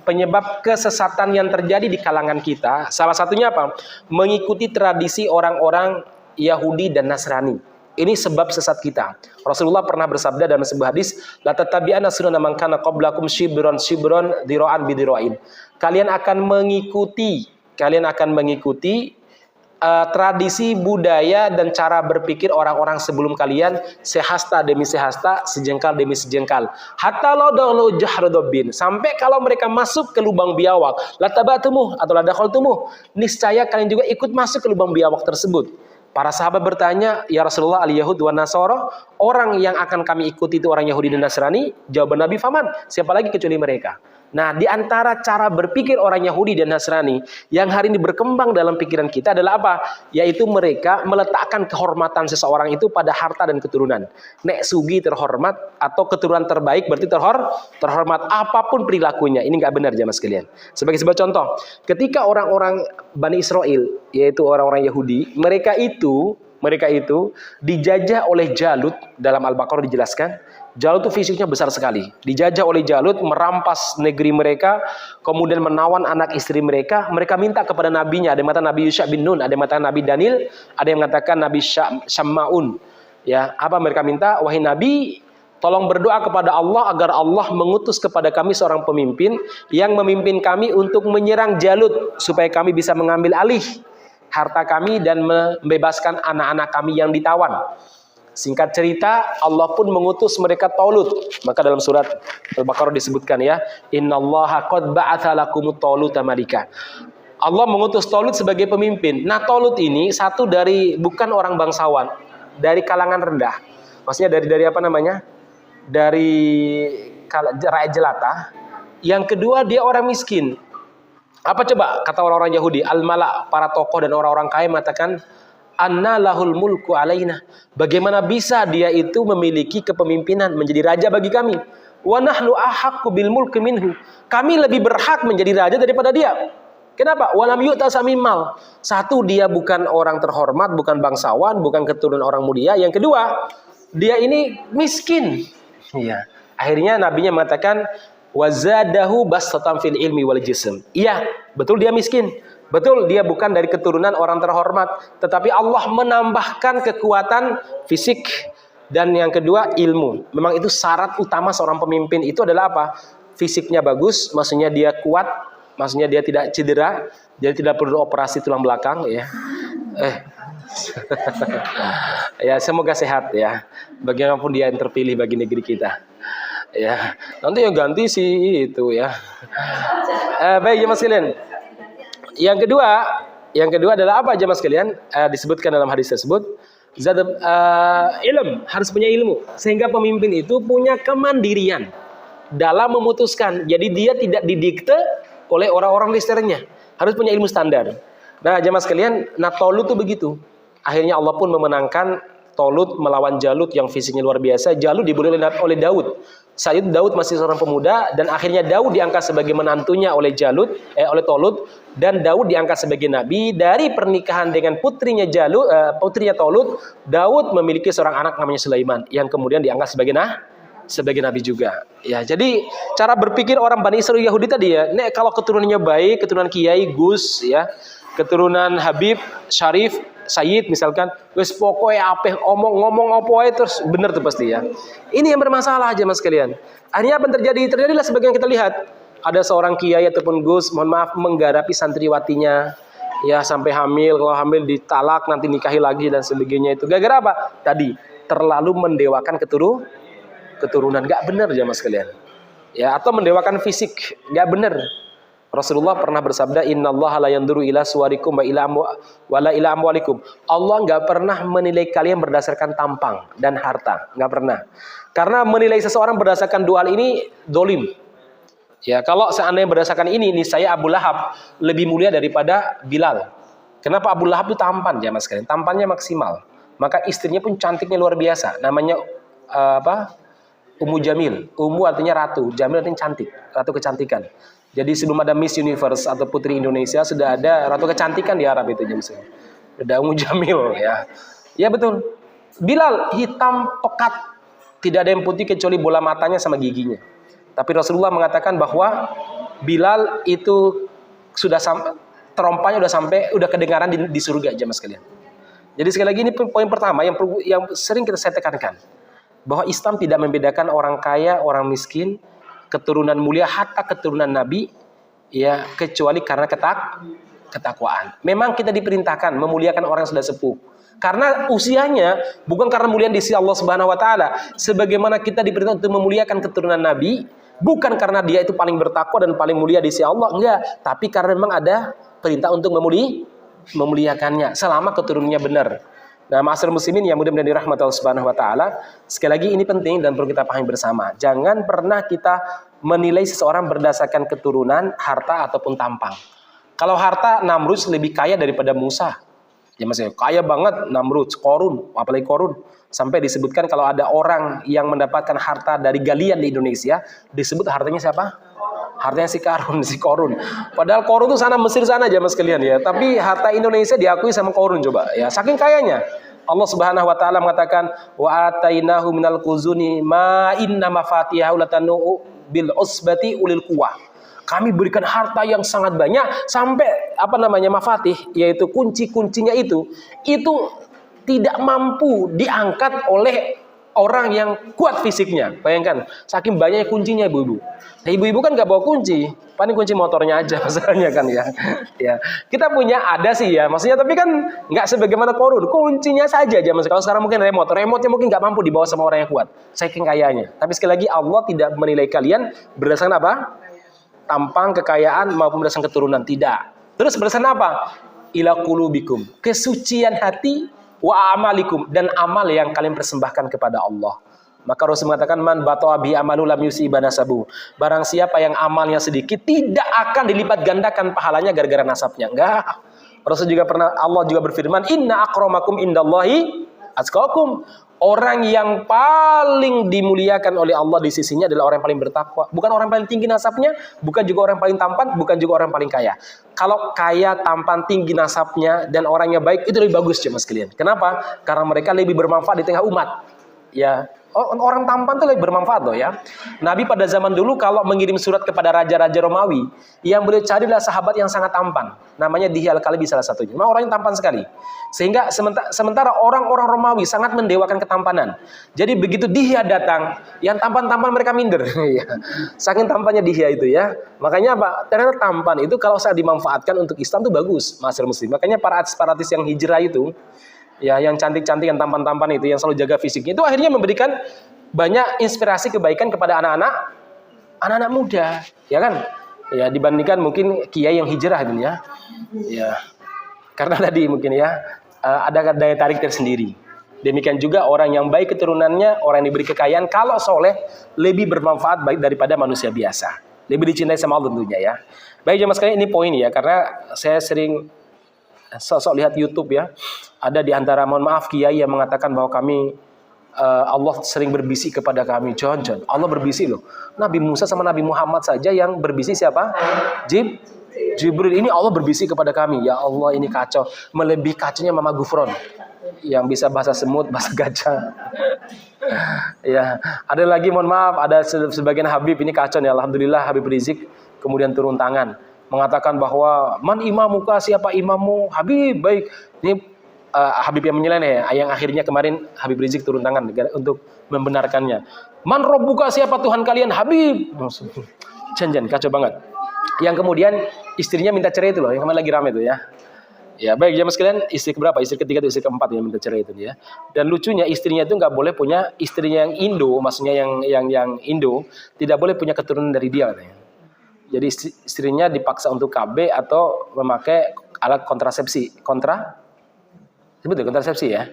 penyebab kesesatan yang terjadi di kalangan kita, salah satunya apa? Mengikuti tradisi orang-orang Yahudi dan Nasrani. Ini sebab sesat kita. Rasulullah pernah bersabda dalam sebuah hadis, la tattabi'anna sunana man kana qablakum shibran dira'an bidira'in. Kalian akan mengikuti tradisi, budaya, dan cara berpikir orang-orang sebelum kalian, sehasta demi sehasta, sejengkal demi sejengkal. Hatta law dakhulu jahradobin, sampai kalau mereka masuk ke lubang biawak, latabatumu atau ladakhaltumuh, niscaya kalian juga ikut masuk ke lubang biawak tersebut. Para sahabat bertanya, ya Rasulullah, al-Yahud wa Nasara, orang yang akan kami ikuti itu orang Yahudi dan Nasrani. Jawaban Nabi, faman, siapa lagi kecuali mereka. Nah, di antara cara berpikir orang Yahudi dan Nasrani yang hari ini berkembang dalam pikiran kita adalah apa? Yaitu mereka meletakkan kehormatan seseorang itu pada harta dan keturunan. Nek sugi terhormat, atau keturunan terbaik berarti terhormat apapun perilakunya. Ini nggak benar jamaah sekalian. Sebagai sebuah contoh, ketika orang-orang Bani Israel, yaitu orang-orang Yahudi, mereka itu dijajah oleh Jalut. Dalam Al-Baqarah dijelaskan, Jalut itu fisiknya besar sekali. Dijajah oleh Jalut, merampas negeri mereka, kemudian menawan anak istri mereka. Mereka minta kepada nabinya, ada yang mengatakan Nabi Yusha bin Nun, ada yang mengatakan Nabi Daniel, ada yang mengatakan Nabi Syammaun. Ya, apa mereka minta? Wahai Nabi, tolong berdoa kepada Allah agar Allah mengutus kepada kami seorang pemimpin yang memimpin kami untuk menyerang Jalut, supaya kami bisa mengambil alih harta kami dan membebaskan anak-anak kami yang ditawan. Singkat cerita, Allah pun mengutus mereka Talut. Maka dalam surat Al-Baqarah disebutkan ya, innallaha qad ba'atha lakumut taluta malika. Allah mengutus Talut sebagai pemimpin. Nah, Talut ini satu dari bukan orang bangsawan, dari kalangan rendah. Maksudnya dari apa namanya? Dari rakyat jelata. Yang kedua, dia orang miskin. Apa coba kata orang-orang Yahudi? Al-Mala, para tokoh dan orang-orang kaya mengatakan, anna lahul mulku alaina. Bagaimana bisa dia itu memiliki kepemimpinan, menjadi raja bagi kami? Wa nahnu ahaqqu bil mulki minhu. Kami lebih berhak menjadi raja daripada dia. Kenapa? Walam yu'ta samimal. Satu, dia bukan orang terhormat, bukan bangsawan, bukan keturunan orang mulia. Yang kedua, dia ini miskin. Iya. Akhirnya nabinya mengatakan, wazadahu bastatan fil ilmi wal jism. Iya, betul dia miskin. Betul dia bukan dari keturunan orang terhormat, tetapi Allah menambahkan kekuatan fisik, dan yang kedua ilmu. Memang itu syarat utama seorang pemimpin itu adalah apa? Fisiknya bagus, maksudnya dia kuat, maksudnya dia tidak cedera, jadi tidak perlu operasi tulang belakang ya. Ya, semoga sehat ya. Bagaimanapun dia yang terpilih bagi negeri kita. Ya, nanti yang ganti sih itu ya. Baik jemaah sekalian. Yang kedua adalah apa jemaah sekalian? Disebutkan dalam hadis tersebut, ilm, harus punya ilmu, sehingga pemimpin itu punya kemandirian dalam memutuskan. Jadi dia tidak didikte oleh orang-orang di sekitarnya. Harus punya ilmu standar. Nah jemaah sekalian, Talut itu begitu. Akhirnya Allah pun memenangkan Talut melawan Jalut yang fisiknya luar biasa. Jalut dibunuh oleh Daud. Saat itu Daud masih seorang pemuda, dan akhirnya Daud diangkat sebagai menantunya oleh oleh Talut, dan Daud diangkat sebagai nabi. Dari pernikahan dengan putrinya Talut, Daud memiliki seorang anak namanya Sulaiman yang kemudian diangkat sebagai nabi juga. Ya, jadi cara berpikir orang Bani Israil Yahudi tadi ya, nek kalau keturunannya baik, keturunan Kiai, Gus ya, keturunan Habib, Syarif, Sayyid misalkan, wes pokoknya apa ngomong apa aja terus benar tuh pasti ya. Ini yang bermasalah aja mas sekalian. Akhirnya apa yang terjadi? Terjadilah sebagian kita lihat. Ada seorang kiai ataupun gus, mohon maaf, menggarapi santriwatinya ya sampai hamil. Kalau hamil ditalak, nanti nikahi lagi dan sebagainya itu. Gara-gara apa? Tadi terlalu mendewakan keturunan. Gak benar aja mas sekalian. Ya, atau mendewakan fisik. Gak benar. Rasulullah pernah bersabda, innallaha la yanzuru ila suwarikum wa la ila amwalikum. Allah enggak pernah menilai kalian berdasarkan tampang dan harta, enggak pernah. Karena menilai seseorang berdasarkan dua hal ini dolim. Ya, kalau seandainya berdasarkan ini saya Abu Lahab lebih mulia daripada Bilal. Kenapa? Abu Lahab itu tampan ya Mas kalian, tampannya maksimal. Maka istrinya pun cantiknya luar biasa. Namanya Ummu Jamil. Ummu artinya ratu, Jamil artinya cantik, ratu kecantikan. Jadi sebelum ada Miss Universe atau Putri Indonesia sudah ada ratu kecantikan di Arab itu jemaah. Reda ungu jamil ya. Ya betul. Bilal hitam pekat, tidak ada yang putih kecuali bola matanya sama giginya. Tapi Rasulullah mengatakan bahwa Bilal itu sudah terompanya udah kedengaran di surga, jemaah sekalian. Jadi sekali lagi ini poin pertama yang sering saya tekankan, bahwa Islam tidak membedakan orang kaya, orang miskin, keturunan mulia, hatta keturunan Nabi, ya kecuali karena ketakwaan. Memang kita diperintahkan memuliakan orang yang sudah sepuh, karena usianya, bukan karena mulia di sisi Allah Subhanahu Wa Taala. Sebagaimana kita diperintahkan untuk memuliakan keturunan Nabi, bukan karena dia itu paling bertakwa dan paling mulia di sisi Allah, enggak, tapi karena memang ada perintah untuk memuliakannya selama keturunannya benar. Nah, ma'asyiral muslimin yang mudah-mudahan dirahmati Allah Subhanahu Wa Taala, sekali lagi ini penting dan perlu kita pahami bersama. Jangan pernah kita menilai seseorang berdasarkan keturunan, harta ataupun tampang. Kalau harta, Namrud lebih kaya daripada Musa. Ya maksudnya kaya banget Namrud, Korun, apalagi Korun. Sampai disebutkan kalau ada orang yang mendapatkan harta dari galian di Indonesia, disebut hartanya siapa? Hartanya si Korun. Padahal Korun itu sana Mesir sana aja mas sekalian ya. Tapi harta Indonesia diakui sama Korun coba ya. Saking kayanya. Allah Subhanahu Wa Taala mengatakan wa atainahu minal kuzuni ma inna mafatihahu latanu bil usbati ulil quwwah. Kami berikan harta yang sangat banyak sampai mafatih, yaitu kunci-kuncinya itu tidak mampu diangkat oleh orang yang kuat fisiknya. Bayangkan, saking banyaknya kuncinya ibu-ibu. Nah, ibu-ibu kan nggak bawa kunci, paling kunci motornya aja masalahnya kan ya. Ya, kita punya ada sih ya, maksudnya tapi kan nggak sebagaimana Korun, kuncinya saja aja. Kalau sekarang mungkin remote-nya mungkin nggak mampu dibawa sama orang yang kuat, saking kayanya. Tapi sekali lagi Allah tidak menilai kalian berdasarkan apa? Tampang, kekayaan maupun berdasarkan keturunan, tidak. Terus berdasarkan apa? Ila qulubikum, kesucian hati, wa amalikum, dan amal yang kalian persembahkan kepada Allah. Maka Rasul mengatakan man bata'a bi amalu lam yusiba nasabu. Barang siapa yang amalnya sedikit tidak akan dilipat gandakan pahalanya gara-gara nasabnya. Enggak. Rasul juga Allah juga berfirman, inna akramakum indallahi atqakum. Orang yang paling dimuliakan oleh Allah di sisinya adalah orang yang paling bertakwa. Bukan orang yang paling tinggi nasabnya, bukan juga orang yang paling tampan, bukan juga orang yang paling kaya. Kalau kaya, tampan, tinggi nasabnya, dan orangnya baik, itu lebih bagus jemaah sekalian. Kenapa? Karena mereka lebih bermanfaat di tengah umat. Ya, orang tampan itu lebih bermanfaat loh ya. Nabi pada zaman dulu kalau mengirim surat kepada raja-raja Romawi, yang beliau cari adalah sahabat yang sangat tampan. Namanya Dihya Al-Kalbi salah satunya. Memang orang yang tampan sekali. Sehingga sementara orang-orang Romawi sangat mendewakan ketampanan. Jadi begitu Dihya datang, yang tampan-tampan mereka minder. Saking tampannya Dihya itu ya. Makanya apa? Ternyata tampan itu kalau saya dimanfaatkan untuk Islam itu bagus, masyarakat muslim. Makanya para artis yang hijrah itu, ya, yang cantik-cantik, yang tampan-tampan itu, yang selalu jaga fisiknya, itu akhirnya memberikan banyak inspirasi kebaikan kepada anak-anak muda, ya kan? Ya, dibandingkan mungkin kiai yang hijrah itu ya. Ya. Karena tadi mungkin ya ada daya tarik tersendiri. Demikian juga orang yang baik keturunannya, orang yang diberi kekayaan, kalau soleh lebih bermanfaat baik daripada manusia biasa. Lebih dicintai sama Allah tentunya ya. Baik jemaah sekalian, ini poin ya, karena saya sering sosok lihat YouTube ya, ada di antara mohon maaf kiai yang mengatakan bahwa kami Allah sering berbisik kepada kami. Jangan, Allah berbisik loh. Nabi Musa sama Nabi Muhammad saja yang berbisik siapa? Jibril. Ini Allah berbisik kepada kami. Ya Allah, ini kacau. Melebihi kacaunya Mama Gufron yang bisa bahasa semut, bahasa gajah. Ya, ada lagi mohon maaf, ada sebagian Habib ini kacau nih. Alhamdulillah Habib Rizik kemudian turun tangan mengatakan bahwa man imamuka, siapa imammu? Habib, baik. Ini Habib yang menyeleneh ya, yang akhirnya kemarin Habib Rizik turun tangan untuk membenarkannya. Man robbuka, siapa Tuhan kalian? Habib. Jangan kacau banget. Yang kemudian istrinya minta cerai itu loh, yang kemarin lagi rame itu ya. Ya baik jemaah sekalian, istri keberapa? Istri ketiga atau istri keempat yang minta cerai itu ya. Dan lucunya istrinya itu nggak boleh punya, istrinya yang Indo, maksudnya yang Indo tidak boleh punya keturunan dari dia katanya. Jadi istrinya dipaksa untuk KB atau memakai alat kontrasepsi. Betul kontrasepsi ya?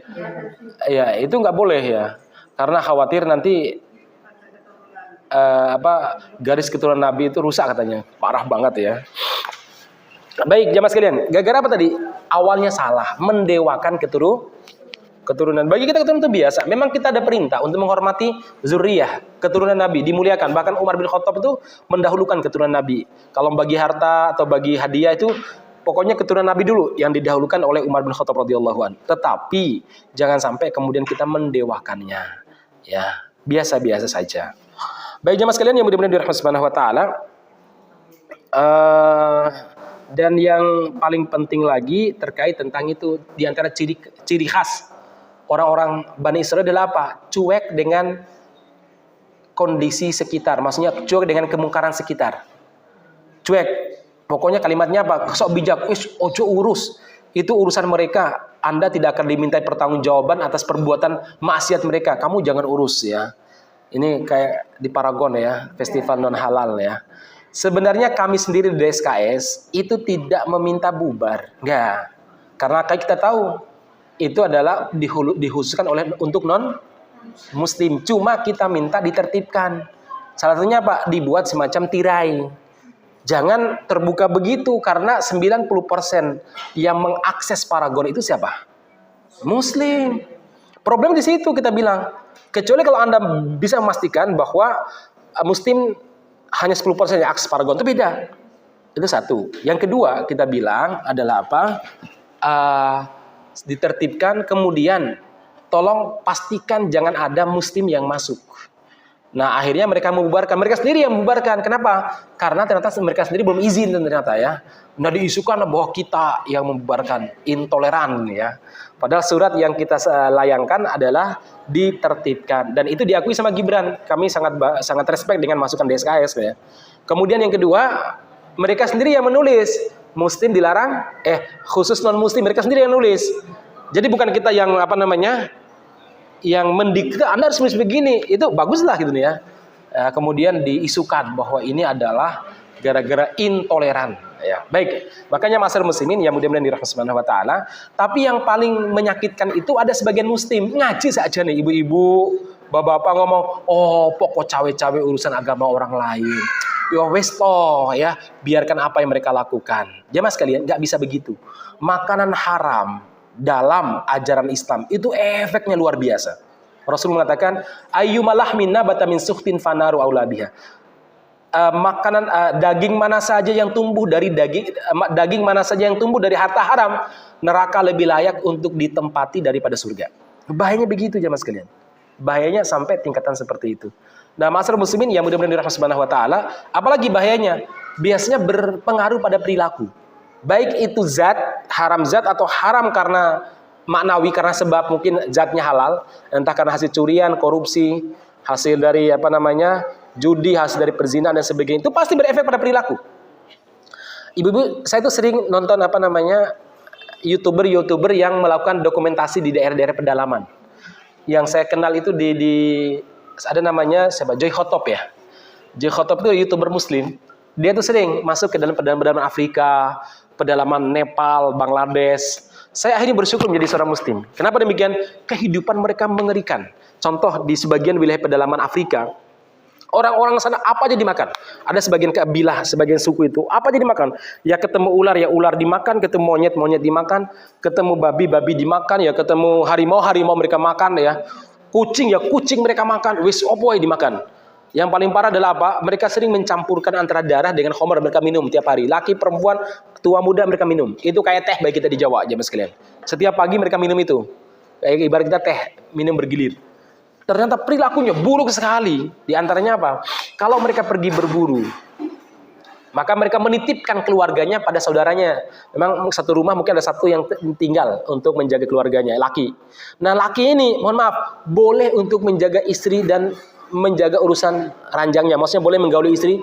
Ya itu nggak boleh ya, karena khawatir nanti garis keturunan Nabi itu rusak katanya, parah banget ya. Baik jamaah sekalian, gara-gara apa tadi? Awalnya salah, mendewakan keturunan. Bagi kita keturunan itu biasa. Memang kita ada perintah untuk menghormati zuriyah, keturunan Nabi, dimuliakan. Bahkan Umar bin Khattab itu mendahulukan keturunan Nabi. Kalau bagi harta atau bagi hadiah itu pokoknya keturunan Nabi dulu yang didahulukan oleh Umar bin Khattab radhiyallahu anhu. Tetapi jangan sampai kemudian kita mendewakannya. Ya, biasa-biasa saja. Baik jemaah sekalian yang mudah-mudahan dirahmati Subhanahu wa taala. Dan yang paling penting lagi terkait tentang itu, di antara ciri khas orang-orang Bani Israil adalah apa? Cuek dengan kondisi sekitar, maksudnya cuek dengan kemungkaran sekitar. Cuek, pokoknya kalimatnya apa? Sok bijak, ojo urus. Itu urusan mereka. Anda tidak akan dimintai pertanggungjawaban atas perbuatan maksiat mereka. Kamu jangan urus ya. Ini kayak di Paragon ya, festival non halal ya. Sebenarnya kami sendiri di DSKS itu tidak meminta bubar, enggak. Karena kita tahu itu adalah dikhususkan untuk non Muslim. Cuma kita minta ditertibkan. Salah satunya apa? Dibuat semacam tirai. Jangan terbuka begitu karena 90% yang mengakses Paragon itu siapa? Muslim. Problem di situ kita bilang. Kecuali kalau Anda bisa memastikan bahwa Muslim hanya 10% yang akses Paragon, itu beda. Itu satu. Yang kedua kita bilang adalah apa? Ditertibkan, kemudian tolong pastikan jangan ada Muslim yang masuk. Nah akhirnya mereka membubarkan, mereka sendiri yang membubarkan. Kenapa? Karena ternyata mereka sendiri belum izin ternyata ya. Nah diisukan bahwa kita yang membubarkan, intoleran ya. Padahal surat yang kita layangkan adalah ditertibkan, dan itu diakui sama Gibran. Kami sangat respect dengan masukan DSKS ya. Kemudian yang kedua, mereka sendiri yang menulis. Muslim dilarang, khusus non Muslim mereka sendiri yang nulis. Jadi bukan kita yang yang mendikte Anda harus nulis begini. Itu baguslah gitu nih ya. Kemudian diisukan bahwa ini adalah gara-gara intoleran. Ya, baik. Makanya masyarakat muslimin yang mudah-mudahan dirahmati Subhanahu wa taala. Tapi yang paling menyakitkan itu ada sebagian Muslim ngaji saja nih ibu-ibu, bapak-bapak ngomong, pokok cawe-cawe urusan agama orang lain. Ya wes toh ya, biarkan apa yang mereka lakukan. Jemaah sekalian, nggak bisa begitu. Makanan haram dalam ajaran Islam itu efeknya luar biasa. Rasul mengatakan, ayyumalahmin nabata min sukhtin fanaru aula biha. Daging mana saja yang tumbuh dari daging mana saja yang tumbuh dari harta haram, neraka lebih layak untuk ditempati daripada surga. Bahayanya begitu jemaah sekalian. Bahayanya sampai tingkatan seperti itu. Nah, masyarakat muslimin yang mudah-mudahan dirahmati Subhanahu wa taala, apalagi bahayanya? Biasanya berpengaruh pada perilaku. Baik itu zat, haram zat atau haram karena maknawi, karena sebab mungkin zatnya halal, entah karena hasil curian, korupsi, hasil dari judi, hasil dari perzinahan dan sebagainya, itu pasti berefek pada perilaku. Ibu-ibu, saya itu sering nonton YouTuber yang melakukan dokumentasi di daerah-daerah pedalaman. Yang saya kenal itu ada namanya Joy Khotop ya. Joy Khotop itu YouTuber Muslim. Dia tuh sering masuk ke dalam pedalaman Afrika, pedalaman Nepal, Bangladesh. Saya akhirnya bersyukur menjadi seorang Muslim. Kenapa demikian? Kehidupan mereka mengerikan. Contoh di sebagian wilayah pedalaman Afrika, orang-orang sana apa aja dimakan. Ada sebagian kabilah, sebagian suku itu apa aja dimakan. Ya ketemu ular, ya ular dimakan. Ketemu monyet, monyet dimakan. Ketemu babi, babi dimakan. Ya ketemu harimau, harimau mereka makan ya. Kucing, ya kucing mereka makan. Wis opoy dimakan. Yang paling parah adalah apa? Mereka sering mencampurkan antara darah dengan khamar, mereka minum tiap hari. Laki, perempuan, tua, muda mereka minum. Itu kayak teh bagi kita di Jawa, jemaah sekalian. Setiap pagi mereka minum itu. Kayak ibarat kita teh, minum bergilir. Ternyata perilakunya buruk sekali. Di antaranya apa? Kalau mereka pergi berburu, maka mereka menitipkan keluarganya pada saudaranya. Memang satu rumah mungkin ada satu yang tinggal untuk menjaga keluarganya, laki. Nah laki ini, mohon maaf, boleh untuk menjaga istri dan menjaga urusan ranjangnya. Maksudnya boleh menggauli istri,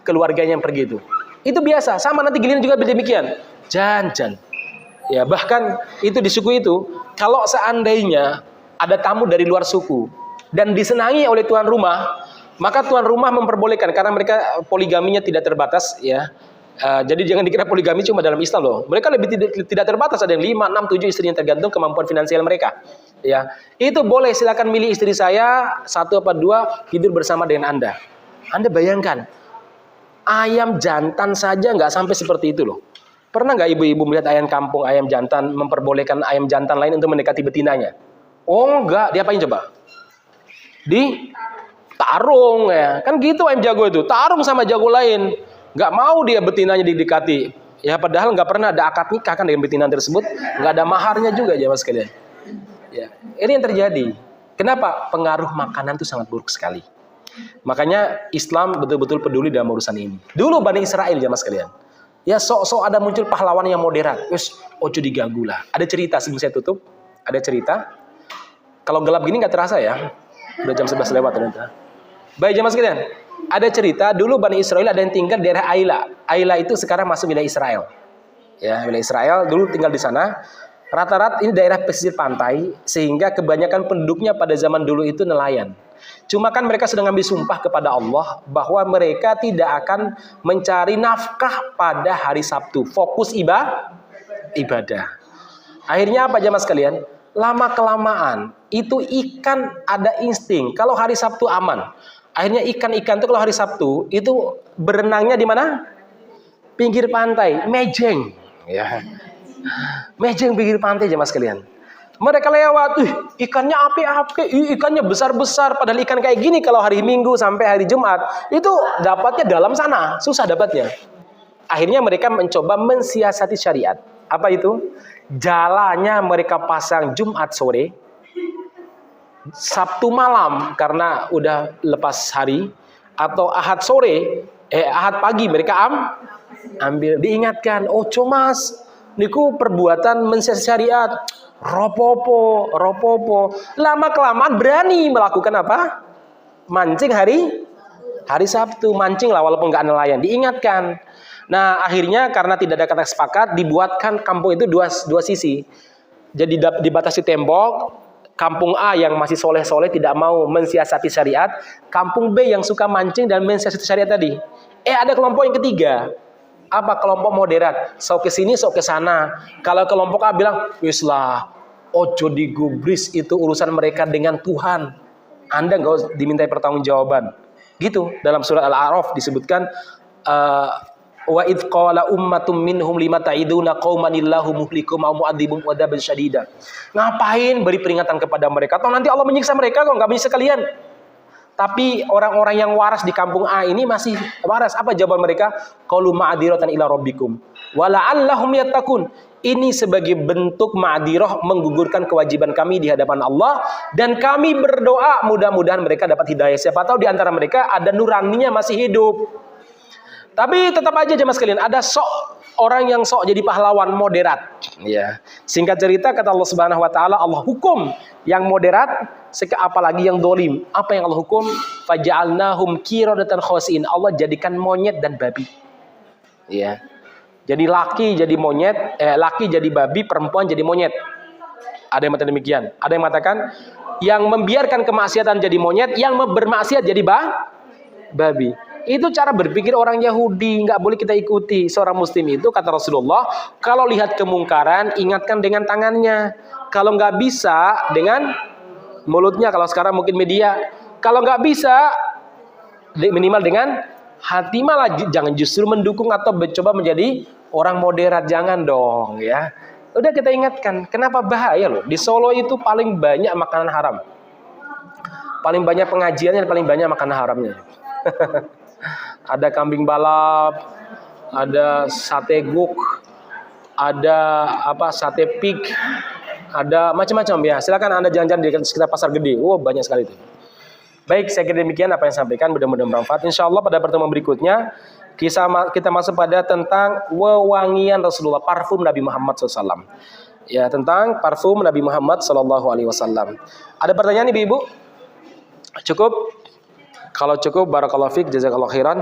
keluarganya yang pergi itu. Itu biasa. Sama nanti giliran juga demikian. Jangan. Ya bahkan itu di suku itu, kalau seandainya ada tamu dari luar suku dan disenangi oleh tuan rumah, maka tuan rumah memperbolehkan, karena mereka poligaminya tidak terbatas ya. Jadi jangan dikira poligami cuma dalam Islam loh. Mereka lebih tidak terbatas, ada yang 5, 6, 7 istri yang tergantung kemampuan finansial mereka. Ya, itu boleh, silakan milih istri saya 1 atau 2 tidur bersama dengan Anda. Anda bayangkan, ayam jantan saja nggak sampai seperti itu loh. Pernah nggak ibu-ibu melihat ayam kampung, ayam jantan memperbolehkan ayam jantan lain untuk mendekati betinanya? Oh enggak, diapain coba? Tarung ya, kan gitu ayam jago itu, tarung sama jago lain, nggak mau dia betinanya didekati, Ya padahal nggak pernah ada akad nikah kan dengan betina tersebut, nggak ada maharnya juga jemaah sekalian. Ya, ini yang terjadi. Kenapa? Pengaruh makanan itu sangat buruk sekali. Makanya Islam betul-betul peduli dalam urusan ini. Dulu Bani Israel jemaah sekalian. Ya sok-sok ada muncul pahlawan yang moderat. Wes, ojo diganggu lah. Ada cerita sebelum saya tutup. Ada cerita. Kalau gelap gini nggak terasa ya. Udah jam 11 lewat ternyata. Baik jemaah sekalian. Ada cerita dulu Bani Israel ada yang tinggal di daerah Aila. Aila itu sekarang masuk wilayah Israel. Ya, wilayah Israel dulu tinggal di sana. Rata-rata ini daerah pesisir pantai sehingga kebanyakan penduduknya pada zaman dulu itu nelayan. Cuma kan mereka sudah ngambil sumpah kepada Allah bahwa mereka tidak akan mencari nafkah pada hari Sabtu. Fokus ibadah. Akhirnya apa jemaah sekalian? Lama-kelamaan itu ikan ada insting. Kalau hari Sabtu aman. Akhirnya ikan-ikan itu kalau hari Sabtu itu berenangnya di mana? Pinggir pantai, mejeng. Ya. Mejeng pinggir pantai jemaah sekalian. Mereka lewat, ikannya api-api, ikannya besar-besar. Padahal ikan kayak gini kalau hari Minggu sampai hari Jumat itu dapatnya dalam sana, susah dapatnya. Akhirnya mereka mencoba mensiasati syariat. Apa itu? Jalannya mereka pasang Jumat sore, Sabtu malam karena udah lepas hari, atau Ahad sore, Ahad pagi mereka ambil. Diingatkan, oh Mas, niku perbuatan mensiasati syariat. Ropopo. Lama kelamaan berani melakukan apa? Mancing hari Sabtu, mancing lah walaupun nggak nelayan. Diingatkan. Nah akhirnya karena tidak ada kata sepakat, dibuatkan kampung itu dua sisi. Jadi dibatasi tembok. Kampung A yang masih soleh-soleh tidak mau mensiasati syariat. Kampung B yang suka mancing dan mensiasati syariat tadi. Ada kelompok yang ketiga. Apa? Kelompok moderat. Sok ke sini, sok ke sana. Kalau kelompok A bilang, wis lah, ojo digubris, itu urusan mereka dengan Tuhan. Anda nggak dimintai pertanggungjawaban. Gitu. Dalam surat Al-A'raf disebutkan, wa idh qala ummatum minhum lima ta'iduna qaumanillahu muhlikum aw mu'adzibum adaban syadida. Ngapain beri peringatan kepada mereka? Atau nanti Allah menyiksa mereka kok, enggak menyiksa kalian. Tapi orang-orang yang waras di kampung A ini masih waras. Apa jawaban mereka? Qalu ma'dziratan ila rabbikum wa la'allahum yattaqun. Ini sebagai bentuk ma'dzirah, menggugurkan kewajiban kami di hadapan Allah, dan kami berdoa mudah-mudahan mereka dapat hidayah. Siapa tahu di antara mereka ada nuraninya masih hidup. Tapi tetap aja jemaah sekalian, ada orang yang jadi pahlawan moderat. Ya. Singkat cerita kata Allah Subhanahu wa taala, Allah hukum yang moderat, apalagi yang dolim. Apa yang Allah hukum? Faja'alnahum qiradatan khasiin. Allah jadikan monyet dan babi. Ya. Jadi laki jadi monyet, laki jadi babi, perempuan jadi monyet. Ada yang mengatakan demikian. Ada yang mengatakan yang membiarkan kemaksiatan jadi monyet, yang bermaksiat jadi babi. Itu cara berpikir orang Yahudi, nggak boleh kita ikuti. Seorang Muslim itu kata Rasulullah, kalau lihat kemungkaran ingatkan dengan tangannya. Kalau nggak bisa dengan mulutnya. Kalau sekarang mungkin media. Kalau nggak bisa minimal dengan hati, malah jangan justru mendukung atau mencoba menjadi orang moderat. Jangan dong ya. Udah kita ingatkan. Kenapa bahaya loh? Di Solo itu paling banyak makanan haram. Paling banyak pengajiannya, paling banyak makanan haramnya. Ada kambing balap, ada sate guk, ada sate pig, ada macam-macam ya. Silakan Anda jalan-jalan di sekitar pasar gede. Banyak sekali itu. Baik, saya kira demikian apa yang saya sampaikan, mudah-mudahan bermanfaat. Insyaallah pada pertemuan berikutnya kita masuk pada tentang wewangian Rasulullah, parfum Nabi Muhammad SAW. Ya, tentang parfum Nabi Muhammad SAW. Ada pertanyaan Ibu? Cukup? Kalau cukup, barakallahu fiik, jazakallahu khairan.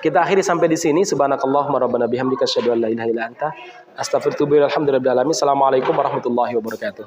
Kita akhiri sampai di sini. Subhanakallahumma rabbana bihamdika asyhadu an la ilaha illa anta astaghfiruka wa atubu ilaik. Alhamdulillahirabbil alamin. Assalamualaikum warahmatullahi wabarakatuh.